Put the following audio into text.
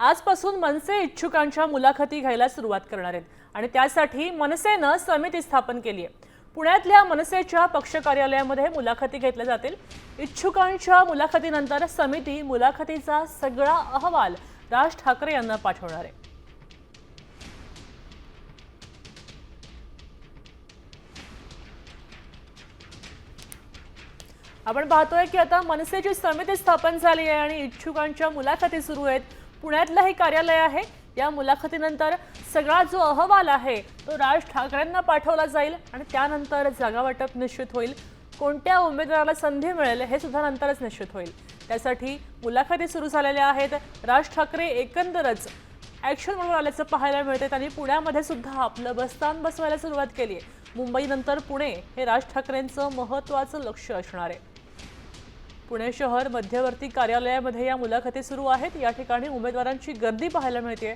आजपासून मनसे इच्छुकांच्या मुलाखती घ्यायला सुरुवात करणार आहेत आणि त्यासाठी मनसेनं समिती स्थापन केली आहे। पुण्यातल्या मनसेच्या पक्ष कार्यालयामध्ये मुलाखती घेतल्या जातील। इच्छुकांच्या मुलाखतीनंतर समिती मुलाखतीचा सगळा अहवाल राज ठाकरे यांना पाठवणार आहे। आपण पाहतोय की आता मनसेची समिती स्थापन झाली आहे आणि इच्छुकांच्या मुलाखती सुरू आहेत। पुण्यातलं हे कार्यालय आहे। या मुलाखतीनंतर सगळा जो अहवाल आहे तो राज ठाकरेंना पाठवला जाईल आणि त्यानंतर जागा वाटप निश्चित होईल। कोणत्या उमेदवाराला संधी मिळेल हे सुद्धा नंतरच निश्चित होईल। त्यासाठी मुलाखती सुरू झालेल्या आहेत। राज ठाकरे एकंदरच ॲक्शन म्हणून आल्याचं पाहायला मिळते। त्यांनी पुण्यामध्ये सुद्धा आपलं बस्तान बसवायला सुरुवात केली आहे। मुंबईनंतर पुणे हे राज ठाकरेंचं महत्त्वाचं लक्ष असणार आहे। पुणे शहर मध्यवर्ती कार्यालयामध्ये या मुलाखती सुरू आहेत। या ठिकाणी उमेदवारांची गर्दी पाहायला मिळते।